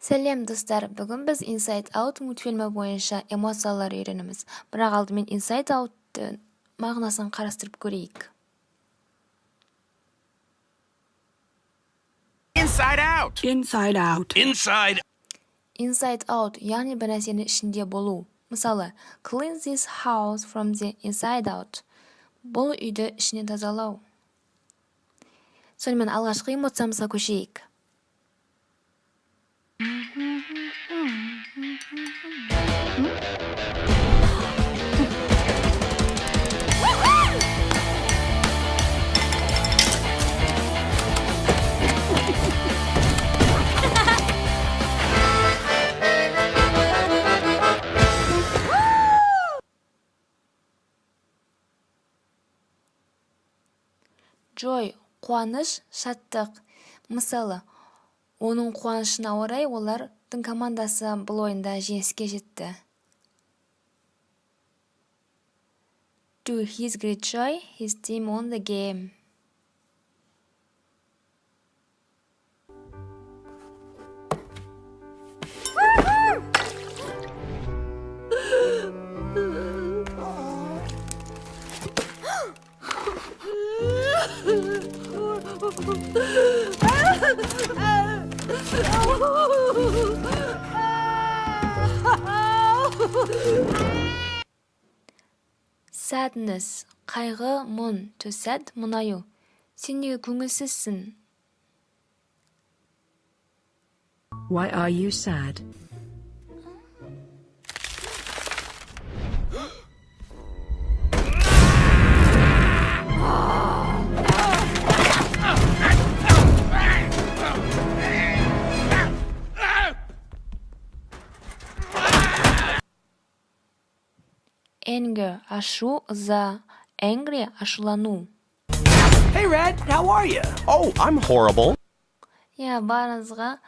Сәлем достар, бүгін біз Inside Out мультфильмі бойынша эмоциялар үйренеміз. Бірақ алдымен Inside Out мағынасын қарастырып көрейік. Inside out. Inside out. Inside. Out, яғни бір нәрсенің ішінде болу. Мысалы, clean this house from the inside out. Бұл үйді ішінен тазалау. Сонымен алғашқы эмоциямызға көшейік. Joy, қуаныш, шаттық. Мысалы, оның қуанышына орай олардың командасы бұл ойында жеңіске жетті. To his great joy, his team won the game. Sadness, қайғы, мұң. To sad, мұңаю. Сен неге көңілсізсің? Why are you sad? Anger, ашу, ыза. Angry, ашулану. Hey, Red, how are you? Oh, I'm horrible. Барыңызға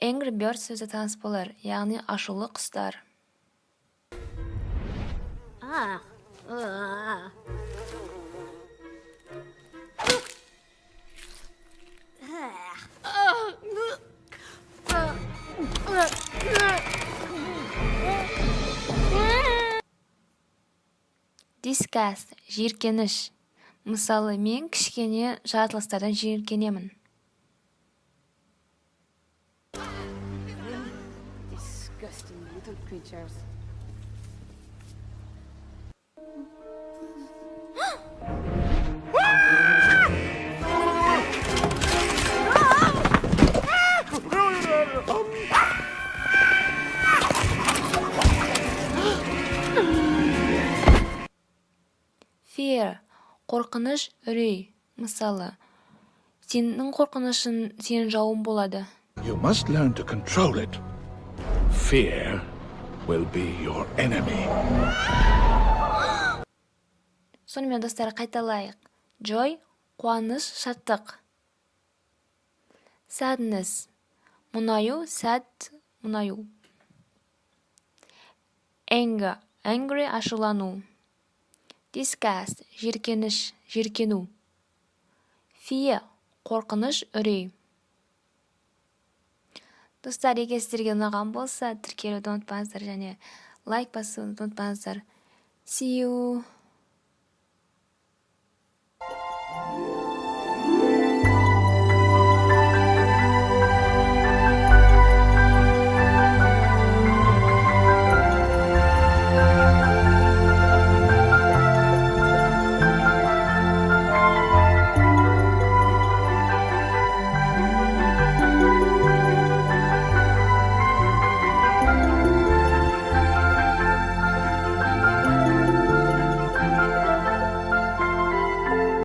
Angry Bird сөзі таныс болар, яғни ашулы құстар. Disgust, жиіркеніш. Мысалы, мен кішкене жаратылыстардан жиіркенемін. Disgusting little creatures. Fear, қорқыныш, үрей. Мысалы, сенің қорқынышың сенің жауын болады. You must learn to control it. Fear will be your enemy. Сонымен достар, қайталайық. Joy, қуаныш, шаттық. Sadness, мұңаю, sad, мұңаю. Anger, angry, ашулану. Disgust, жиіркеніш, жиіркену. Fear, қорқыныш, үрей. Достар, егер сіздерге ұнаған болса, тіркелуді ұмытпаңыздар және лайк басуды ұмытпаңыздар. See you!